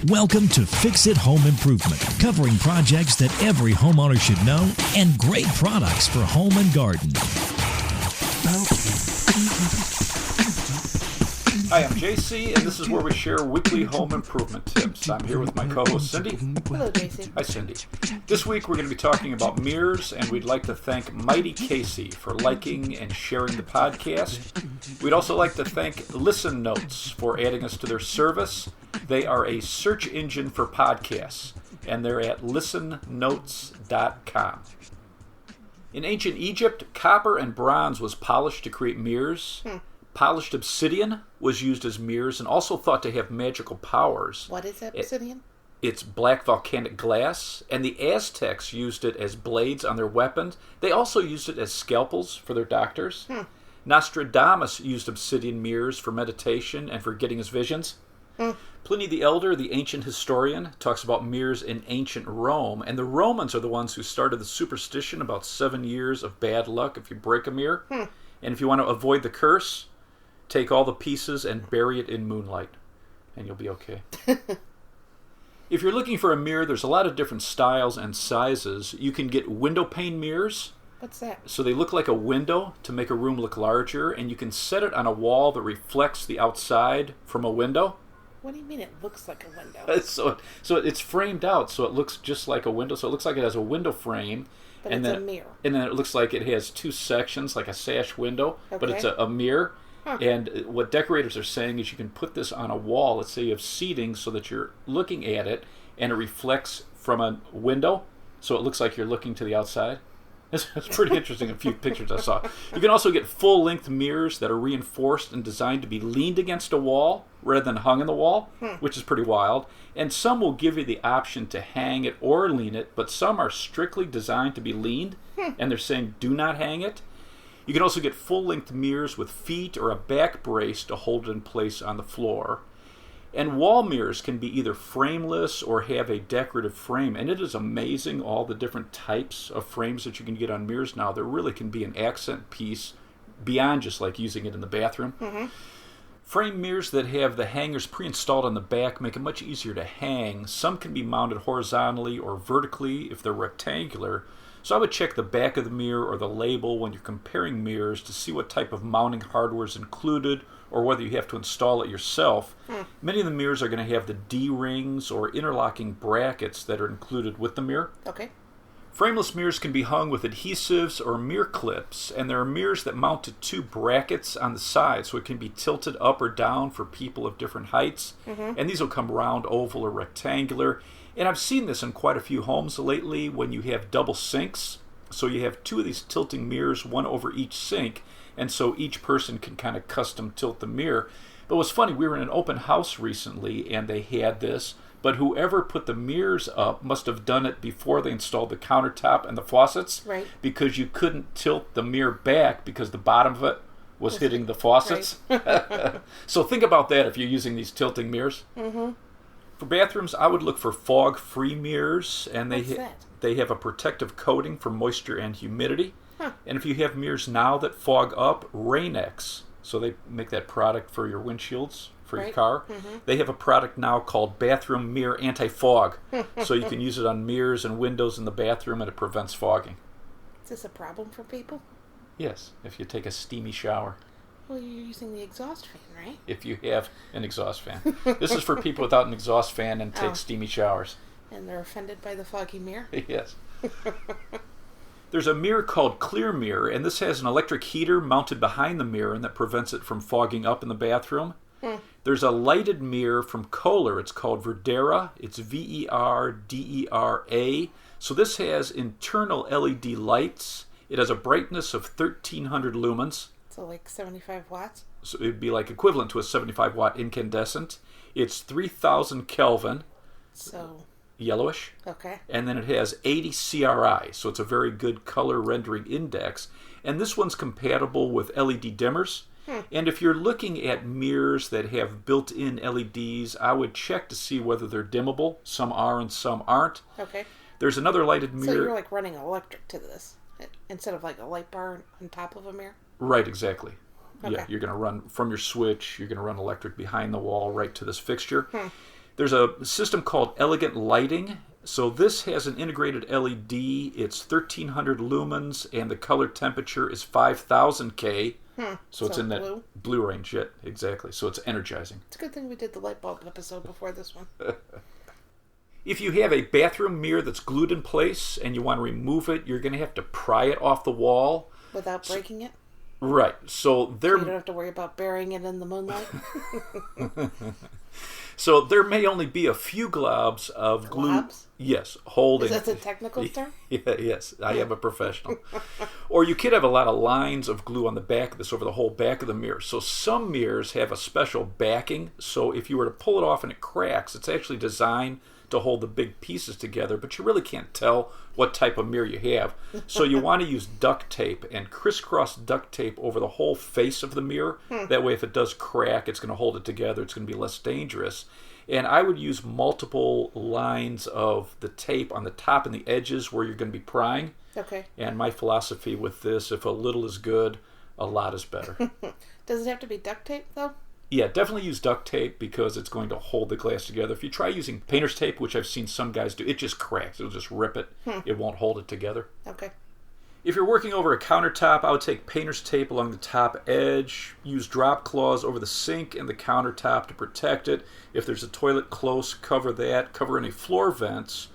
Welcome to Fix It Home Improvement, covering projects that every homeowner should know and great products for home and garden. Hi, I'm JC, and this is where we share weekly home improvement tips. I'm here with my co-host Cindy. Hello, JC. Hi, Cindy. This week we're going to be talking about mirrors, and we'd like to thank Mighty Casey for liking and sharing the podcast. We'd also like to thank Listen Notes for adding us to their service. They are a search engine for podcasts, and they're at listennotes.com. In ancient Egypt, copper and bronze was polished to create mirrors. Polished obsidian was used as mirrors and also thought to have magical powers. What is obsidian? It's black volcanic glass, and the Aztecs used it as blades on their weapons. They also used it as scalpels for their doctors. Nostradamus used obsidian mirrors for meditation and for getting his visions. Pliny the Elder, the ancient historian, talks about mirrors in ancient Rome, and the Romans are the ones who started the superstition about 7 years of bad luck if you break a mirror. And if you want to avoid the curse, take all the pieces and bury it in moonlight, and you'll be okay. If you're looking for a mirror, there's a lot of different styles and sizes. You can get window pane mirrors. What's that? So they look like a window to make a room look larger, and you can set it on a wall that reflects the outside from a window. What do you mean it looks like a window? So it's framed out, so it looks just like a window. So it looks like it has a window frame. But and it's then, a mirror. And then it looks like it has two sections, like a sash window, but it's Okay. a mirror. And what decorators are saying is you can put this on a wall. Let's say you have seating so that you're looking at it, and it reflects from a window, so it looks like you're looking to the outside. It's pretty interesting, a few pictures I saw. You can also get full-length mirrors that are reinforced and designed to be leaned against a wall rather than hung in the wall, which is pretty wild. And some will give you the option to hang it or lean it, but some are strictly designed to be leaned, and they're saying do not hang it. You can also get full-length mirrors with feet or a back brace to hold it in place on the floor. And wall mirrors can be either frameless or have a decorative frame. And it is amazing all the different types of frames that you can get on mirrors now. There really can be an accent piece beyond just like using it in the bathroom. Frame mirrors that have the hangers pre-installed on the back make it much easier to hang. Some can be mounted horizontally or vertically if they're rectangular. So I would check the back of the mirror or the label when you're comparing mirrors to see what type of mounting hardware is included or whether you have to install it yourself. Many of the mirrors are going to have the D-rings or interlocking brackets that are included with the mirror. Okay. Frameless mirrors can be hung with adhesives or mirror clips, and there are mirrors that mount to two brackets on the side, so it can be tilted up or down for people of different heights. And these will come round, oval, or rectangular. And I've seen this in quite a few homes lately when you have double sinks. So you have two of these tilting mirrors, one over each sink, and so each person can kind of custom tilt the mirror. But what's funny, we were in an open house recently, and they had this, but whoever put the mirrors up must have done it before they installed the countertop and the faucets, Right. because you couldn't tilt the mirror back because the bottom of it was hitting the faucets. So think about that if you're using these tilting mirrors. For bathrooms, I would look for fog-free mirrors, and What's that? they have a protective coating for moisture and humidity. And if you have mirrors now that fog up, Rain-X, so they make that product for your windshields for your Right. car. They have a product now called Bathroom Mirror Anti-Fog, so you can use it on mirrors and windows in the bathroom, and it prevents fogging. Is this a problem for people? Yes, if you take a steamy shower. Well, you're using the exhaust fan, right? If you have an exhaust fan. This is for people without an exhaust fan and take Oh. steamy showers. And they're offended by the foggy mirror? Yes. There's a mirror called Clear Mirror, and this has an electric heater mounted behind the mirror and that prevents it from fogging up in the bathroom. There's a lighted mirror from Kohler. It's called Verdera. It's Verdera. So this has internal LED lights. It has a brightness of 1,300 lumens. So like 75 watts? So it would be like equivalent to a 75-watt incandescent. It's 3,000 Kelvin, So, yellowish. okay. And then it has 80 CRI, so it's a very good color rendering index. And this one's compatible with LED dimmers. And if you're looking at mirrors that have built-in LEDs, I would check to see whether they're dimmable. Some are and some aren't. Okay. There's another lighted So mirror. you're like running electric to this instead of like a light bar on top of a mirror? Right, exactly. Okay. Yeah, you're going to run from your switch, you're going to run electric behind the wall right to this fixture. There's a system called Elegant Lighting. So this has an integrated LED. It's 1,300 lumens, and the color temperature is 5,000 K. So it's in that blue range. Yeah, exactly. So it's energizing. It's a good thing we did the light bulb episode before this one. If you have a bathroom mirror that's glued in place and you want to remove it, you're going to have to pry it off the wall. Without breaking it? Right. So You don't have to worry about burying it in the moonlight? So there may only be a few globs of glue. Globs? Yes, holding. Is that the technical term? Yeah, yes, I am a professional. Or you could have a lot of lines of glue on the back of this over the whole back of the mirror. So some mirrors have a special backing. So if you were to pull it off and it cracks, it's actually designed to hold the big pieces together, but you really can't tell what type of mirror you have. So you want to use duct tape and crisscross duct tape over the whole face of the mirror. That way if it does crack, it's going to hold it together. It's going to be less dangerous. And I would use multiple lines of the tape on the top and the edges where you're going to be prying. Okay. And my philosophy with this, if a little is good, a lot is better. Does it have to be duct tape, though? Yeah, definitely use duct tape because it's going to hold the glass together. If you try using painter's tape, which I've seen some guys do, it just cracks. It'll just rip it. It won't hold it together. Okay. If you're working over a countertop, I would take painter's tape along the top edge, use drop cloths over the sink and the countertop to protect it. If there's a toilet close, cover that. Cover any floor vents.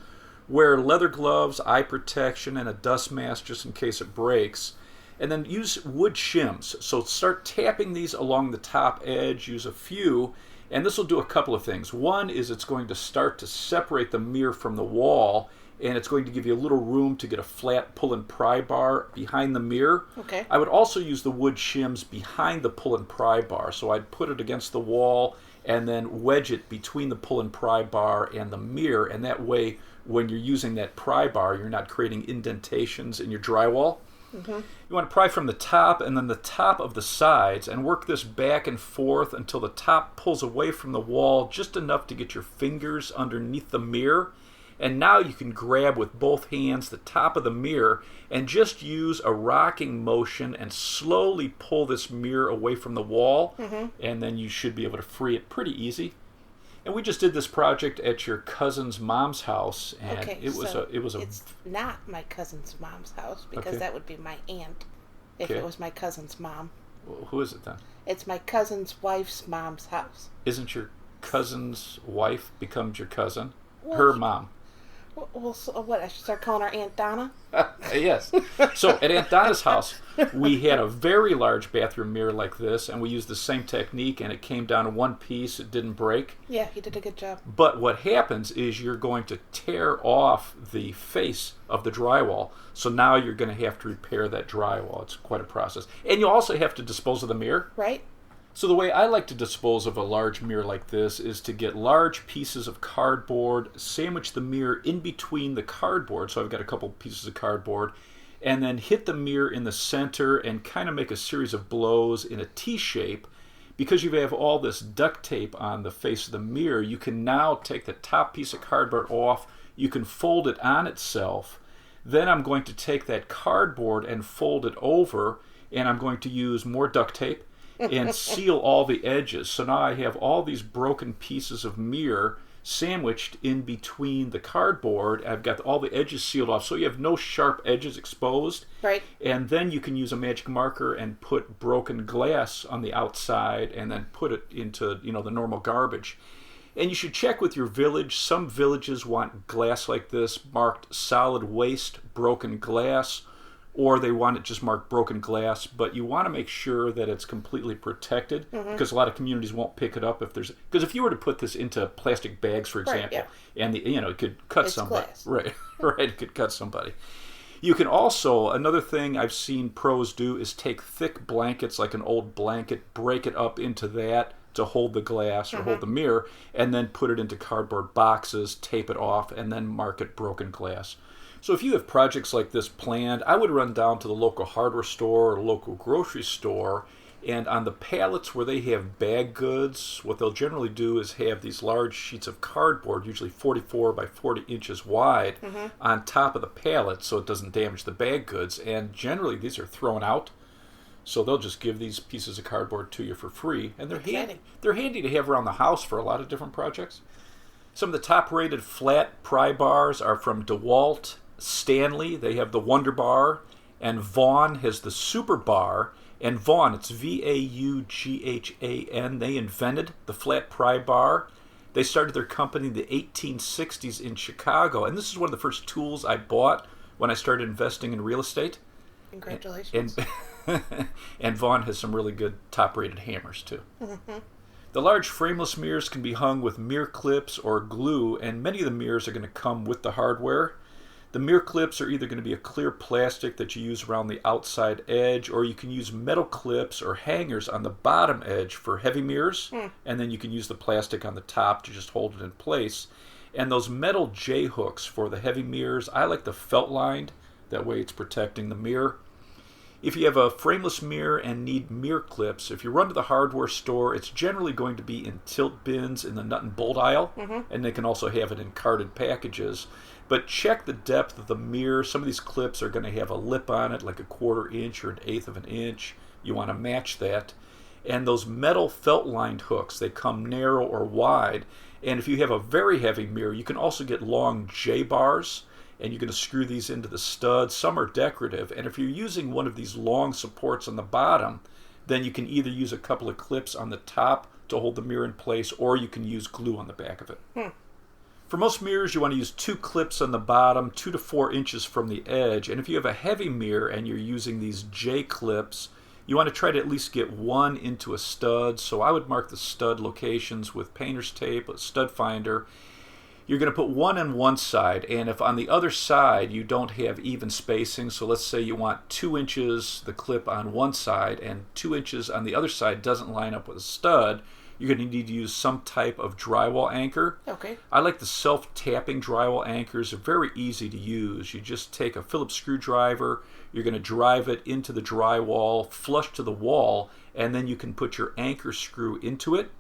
Wear leather gloves, eye protection, and a dust mask just in case it breaks. And then use wood shims. So start tapping these along the top edge. Use a few. And this will do a couple of things. One is it's going to start to separate the mirror from the wall. And it's going to give you a little room to get a flat pull and pry bar behind the mirror. Okay. I would also use the wood shims behind the pull and pry bar. So I'd put it against the wall and then wedge it between the pull and pry bar and the mirror. And that way, when you're using that pry bar, you're not creating indentations in your drywall. You want to pry from the top and then the top of the sides and work this back and forth until the top pulls away from the wall just enough to get your fingers underneath the mirror. And now you can grab with both hands the top of the mirror and just use a rocking motion and slowly pull this mirror away from the wall. And then you should be able to free it pretty easy. And we just did this project at your cousin's mom's house, and Okay, it's not my cousin's mom's house because Okay. that would be my aunt if Okay. it was my cousin's mom. Who is it then? It's my cousin's wife's mom's house. Isn't your cousin's wife becomes your cousin? Well, Her mom. Well, so what? I should start calling her Aunt Donna? Yes. So at Aunt Donna's house, we had a very large bathroom mirror like this, and we used the same technique, and it came down in one piece. It didn't break. Yeah, he did a good job. But what happens is you're going to tear off the face of the drywall. So now you're going to have to repair that drywall. It's quite a process. And you also have to dispose of the mirror. Right? So the way I like to dispose of a large mirror like this is to get large pieces of cardboard, sandwich the mirror in between the cardboard. So I've got a couple pieces of cardboard, and then hit the mirror in the center and kind of make a series of blows in a T shape. Because you have all this duct tape on the face of the mirror, you can now take the top piece of cardboard off. You can fold it on itself. Then I'm going to take that cardboard and fold it over, and I'm going to use more duct tape and seal all the edges. So now I have all these broken pieces of mirror sandwiched in between the cardboard. I've got all the edges sealed off, so you have no sharp edges exposed. Right. And then you can use a magic marker and put broken glass on the outside and then put it into, the normal garbage. And you should check with your village. Some villages want glass like this marked solid waste, broken glass, or they want it just marked broken glass, but you want to make sure that it's completely protected because a lot of communities won't pick it up because if you were to put this into plastic bags, for example, and it could cut It's somebody. glass. Right, it could cut somebody. You can also, another thing I've seen pros do is take thick blankets, like an old blanket, break it up into that to hold the glass or hold the mirror, and then put it into cardboard boxes, tape it off, and then mark it broken glass. So if you have projects like this planned, I would run down to the local hardware store or local grocery store, and on the pallets where they have bag goods, what they'll generally do is have these large sheets of cardboard, usually 44 by 40 inches wide, on top of the pallet so it doesn't damage the bag goods. And generally these are thrown out, so they'll just give these pieces of cardboard to you for free. And they're handy to have around the house for a lot of different projects. Some of the top-rated flat pry bars are from DeWalt, Stanley, they have the Wonder Bar, and Vaughan has the Super Bar. And Vaughan, it's Vaughan, they invented the flat pry bar. They started their company in the 1860s in Chicago, and this is one of the first tools I bought when I started investing in real estate. Congratulations. And Vaughan has some really good top-rated hammers, too. Mm-hmm. The large frameless mirrors can be hung with mirror clips or glue, and many of the mirrors are going to come with the hardware. The mirror clips are either going to be a clear plastic that you use around the outside edge, or you can use metal clips or hangers on the bottom edge for heavy mirrors, and then you can use the plastic on the top to just hold it in place. And those metal J-hooks for the heavy mirrors, I like the felt-lined. That way it's protecting the mirror. If you have a frameless mirror and need mirror clips, if you run to the hardware store, it's generally going to be in tilt bins in the nut and bolt aisle, and they can also have it in carded packages. But check the depth of the mirror. Some of these clips are going to have a lip on it, like a 1/4 inch or 1/8 of an inch. You want to match that. And those metal felt-lined hooks, they come narrow or wide. And if you have a very heavy mirror, you can also get long J-bars, and you're going to screw these into the studs. Some are decorative, and if you're using one of these long supports on the bottom, then you can either use a couple of clips on the top to hold the mirror in place, or you can use glue on the back of it. For most mirrors, you want to use 2 clips on the bottom, 2 to 4 inches from the edge, and if you have a heavy mirror and you're using these J-clips, you want to try to at least get 1 into a stud. So I would mark the stud locations with painter's tape, a stud finder. You're going to put 1 on one side, and if on the other side you don't have even spacing, so let's say you want 2 inches the clip on one side and 2 inches on the other side doesn't line up with a stud, you're going to need to use some type of drywall anchor. Okay. I like the self-tapping drywall anchors. They're very easy to use. You just take a Phillips screwdriver, you're going to drive it into the drywall, flush to the wall, and then you can put your anchor screw into it.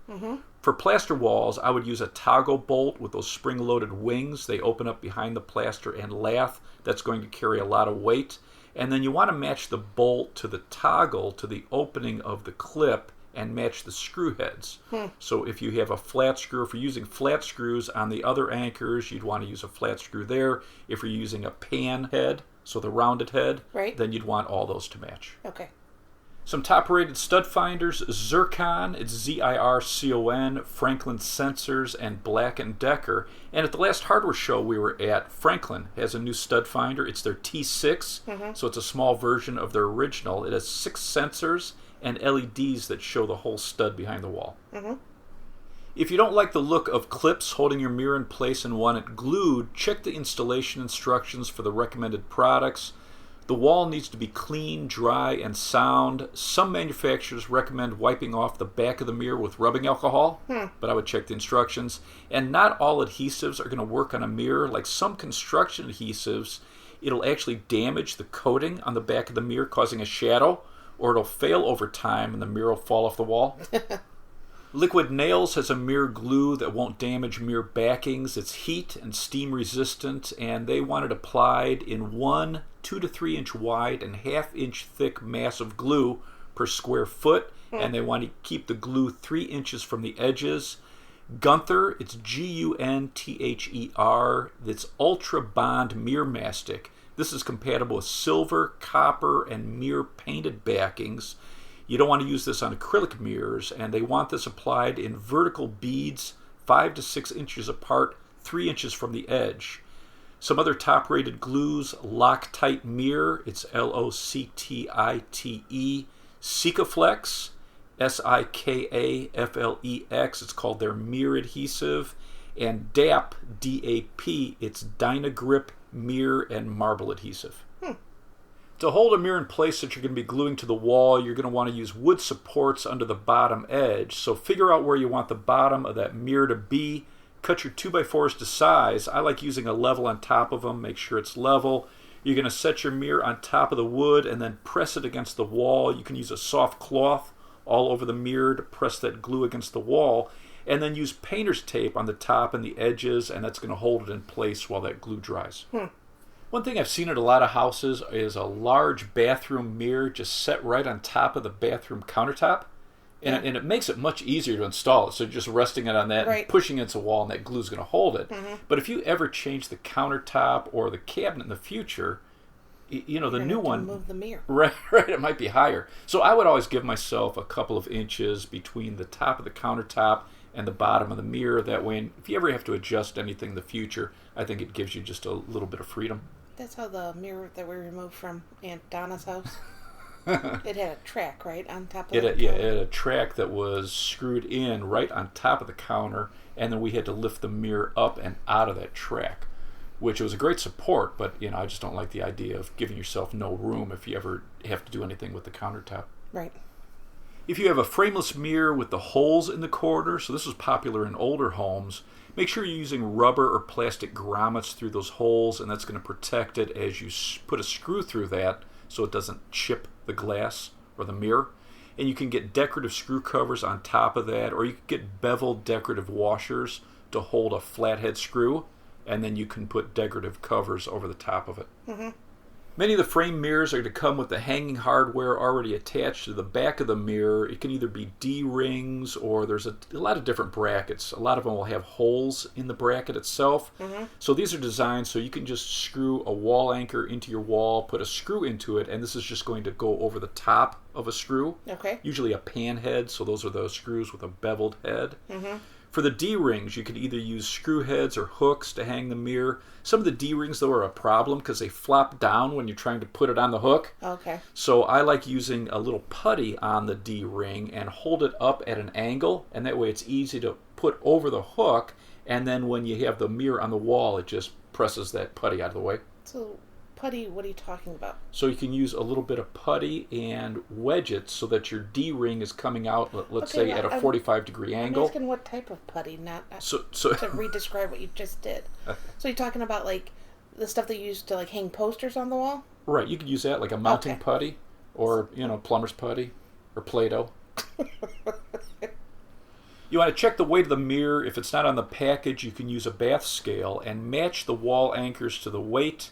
For plaster walls, I would use a toggle bolt with those spring-loaded wings. They open up behind the plaster and lath. That's going to carry a lot of weight. And then you want to match the bolt to the toggle to the opening of the clip and match the screw heads. So if you have a flat screw, if you're using flat screws on the other anchors, you'd want to use a flat screw there. If you're using a pan head, so the rounded head, then you'd want all those to match. Okay. Some top-rated stud finders: Zircon, it's Zircon, Franklin Sensors, and Black & Decker. And at the last hardware show we were at, Franklin has a new stud finder. It's their T6, so it's a small version of their original. It has 6 sensors and LEDs that show the whole stud behind the wall. If you don't like the look of clips holding your mirror in place and want it glued, check the installation instructions for the recommended products. The wall needs to be clean, dry, and sound. Some manufacturers recommend wiping off the back of the mirror with rubbing alcohol, but I would check the instructions. And not all adhesives are going to work on a mirror. Like some construction adhesives, it'll actually damage the coating on the back of the mirror, causing a shadow, or it'll fail over time and the mirror will fall off the wall. Liquid Nails has a mirror glue that won't damage mirror backings. It's heat and steam resistant, and they want it applied in 1 2 to 3 inch wide and 1/2 inch thick mass of glue per square foot, and they want to keep the glue 3 inches from the edges. Gunther, it's Gunther, it's Ultra Bond Mirror Mastic. This is compatible with silver, copper, and mirror painted backings. You don't want to use this on acrylic mirrors, and they want this applied in vertical beads 5 to 6 inches apart, 3 inches from the edge. Some other top-rated glues: Loctite Mirror, it's Loctite, Sikaflex, Sikaflex, it's called their mirror adhesive, and DAP, D-A-P, it's Dynagrip Mirror and Marble Adhesive. To hold a mirror in place that you're going to be gluing to the wall, you're going to want to use wood supports under the bottom edge. So figure out where you want the bottom of that mirror to be. Cut your 2x4s to size. I like using a level on top of them. Make sure it's level. You're going to set your mirror on top of the wood and then press it against the wall. You can use a soft cloth all over the mirror to press that glue against the wall. And then use painter's tape on the top and the edges, and that's going to hold it in place while that glue dries. One thing I've seen at a lot of houses is a large bathroom mirror just set right on top of the bathroom countertop. And, and it makes it much easier to install it. So just resting it on that and pushing it against a wall, and that glue's going to hold it. But if you ever change the countertop or the cabinet in the future, you know, the new one, move the mirror. Right, it might be higher. So I would always give myself a couple of inches between the top of the countertop and the bottom of the mirror. That way, if you ever have to adjust anything in the future, I think it gives you just a little bit of freedom. That's how the mirror that we removed from Aunt Donna's house, it had a track, right, on top of it? Yeah, it had a track that was screwed in right on top of the counter, and then we had to lift the mirror up and out of that track, which was a great support, but, you know, I just don't like the idea of giving yourself no room if you ever have to do anything with the countertop. Right. If you have a frameless mirror with the holes in the corner, so this was popular in older homes, make sure you're using rubber or plastic grommets through those holes, and that's going to protect it as you put a screw through that so it doesn't chip the glass or the mirror. And you can get decorative screw covers on top of that, or you can get beveled decorative washers to hold a flathead screw, and then you can put decorative covers over the top of it. Many of the frame mirrors are going to come with the hanging hardware already attached to the back of the mirror. It can either be D-rings, or there's a lot of different brackets. A lot of them will have holes in the bracket itself. So these are designed so you can just screw a wall anchor into your wall, put a screw into it, and this is just going to go over the top of a screw. Usually a pan head, so those are those screws with a beveled head. For the D-rings, you could either use screw heads or hooks to hang the mirror. Some of the D-rings, though, are a problem because they flop down when you're trying to put it on the hook. So I like using a little putty on the D-ring and hold it up at an angle, and that way it's easy to put over the hook, and then when you have the mirror on the wall, it just presses that putty out of the way. So putty, what are you talking about? So you can use a little bit of putty and wedge it so that your D-ring is coming out, let's say, at a 45-degree angle. I'm asking what type of putty, not to re-describe what you just did. So you're talking about, like, the stuff they use to, like, hang posters on the wall? Right, you could use that, like a mounting putty, or, you know, plumber's putty, or Play-Doh. You want to check the weight of the mirror. If it's not on the package, you can use a bath scale and match the wall anchors to the weight.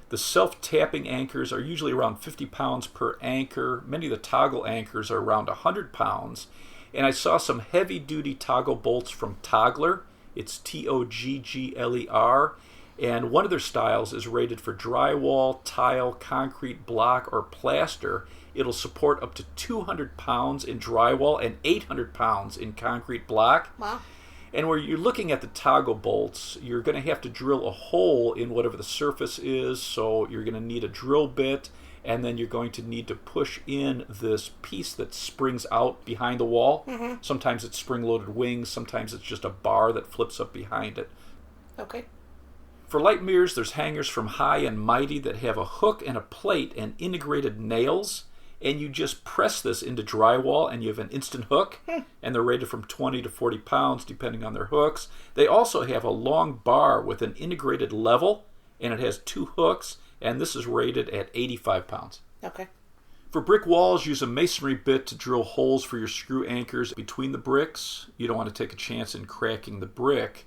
The self-tapping anchors are usually around 50 pounds per anchor. Many of the toggle anchors are around 100 pounds. And I saw some heavy-duty toggle bolts from Toggler. It's Toggler. And one of their styles is rated for drywall, tile, concrete, block, or plaster. It'll support up to 200 pounds in drywall and 800 pounds in concrete block. Wow. And where you're looking at the toggle bolts, you're going to have to drill a hole in whatever the surface is. So you're going to need a drill bit, and then you're going to need to push in this piece that springs out behind the wall. Sometimes it's spring-loaded wings, sometimes it's just a bar that flips up behind it. For light mirrors, there's hangers from High and Mighty that have a hook and a plate and integrated nails. And you just press this into drywall, and you have an instant hook, and they're rated from 20 to 40 pounds, depending on their hooks. They also have a long bar with an integrated level, and it has 2 hooks, and this is rated at 85 pounds. For brick walls, use a masonry bit to drill holes for your screw anchors between the bricks. You don't want to take a chance in cracking the brick.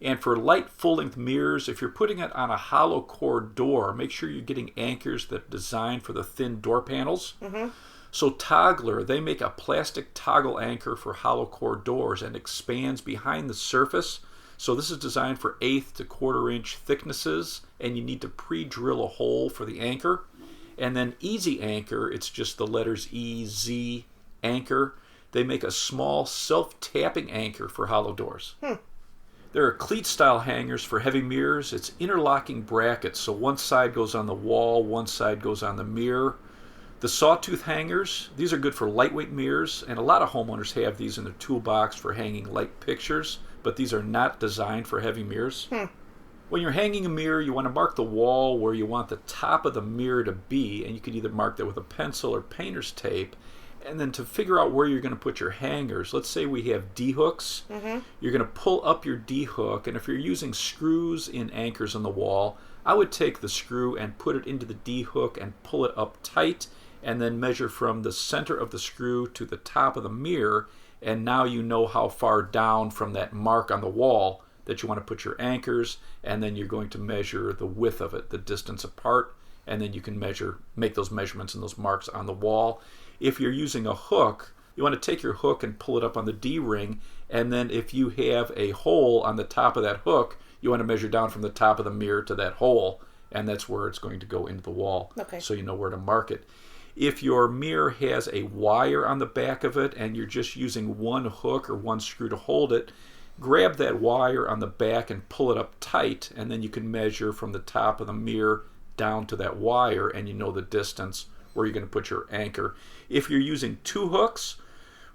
And for light full-length mirrors, if you're putting it on a hollow core door, make sure you're getting anchors that are designed for the thin door panels. So Toggler, they make a plastic toggle anchor for hollow core doors and expands behind the surface. So this is designed for 1/8 to 1/4 inch thicknesses, and you need to pre-drill a hole for the anchor. And then Easy Anchor, it's just the letters E-Z Anchor. They make a small self-tapping anchor for hollow doors. There are cleat-style hangers for heavy mirrors. It's interlocking brackets, so one side goes on the wall, one side goes on the mirror. The sawtooth hangers, these are good for lightweight mirrors, and a lot of homeowners have these in their toolbox for hanging light pictures, but these are not designed for heavy mirrors. When you're hanging a mirror, you want to mark the wall where you want the top of the mirror to be, and you can either mark that with a pencil or painter's tape. And then to figure out where you're going to put your hangers, let's say we have D-hooks. You're going to pull up your D-hook, and if you're using screws in anchors on the wall, I would take the screw and put it into the D-hook and pull it up tight, and then measure from the center of the screw to the top of the mirror, and now you know how far down from that mark on the wall that you want to put your anchors, and then you're going to measure the width of it, the distance apart, and then you can make those measurements and those marks on the wall. If you're using a hook, You want to take your hook and pull it up on the D-ring, and then if you have a hole on the top of that hook, you want to measure down from the top of the mirror to that hole, and that's where it's going to go into the wall. Okay. So you know where to mark it. If your mirror has a wire on the back of it and you're just using one hook or one screw to hold it, grab that wire on the back and pull it up tight, and then you can measure from the top of the mirror down to that wire, and you know the distance where you're going to put your anchor. If you're using two hooks,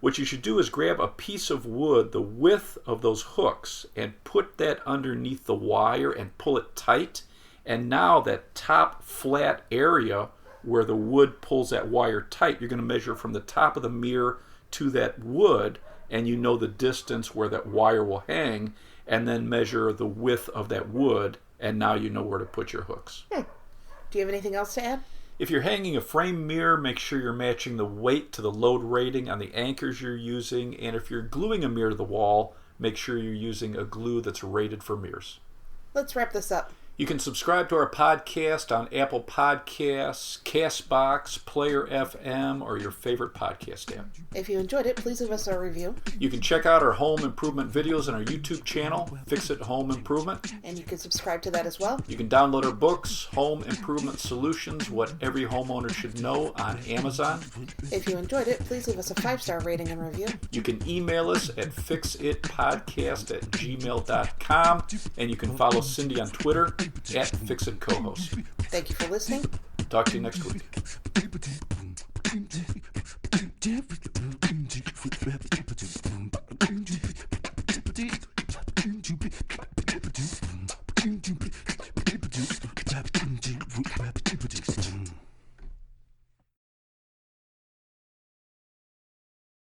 what you should do is grab a piece of wood, the width of those hooks, and put that underneath the wire and pull it tight. And now that top flat area where the wood pulls that wire tight, you're going to measure from the top of the mirror to that wood, and you know the distance where that wire will hang, and then measure the width of that wood, and now you know where to put your hooks. Do you have anything else to add? If you're hanging a frame mirror, make sure you're matching the weight to the load rating on the anchors you're using, and if you're gluing a mirror to the wall, make sure you're using a glue that's rated for mirrors. Let's wrap this up. You can subscribe to our podcast on Apple Podcasts, CastBox, Player FM, or your favorite podcast app. If you enjoyed it, please leave us a review. You can check out our home improvement videos on our YouTube channel, Fix It Home Improvement. And you can subscribe to that as well. You can download our books, Home Improvement Solutions, What Every Homeowner Should Know, on Amazon. If you enjoyed it, please leave us a 5-star rating and review. You can email us at fixitpodcast@gmail.com, and you can follow Cindy on Twitter at FixItCohost. Thank you for listening. Talk to you next week.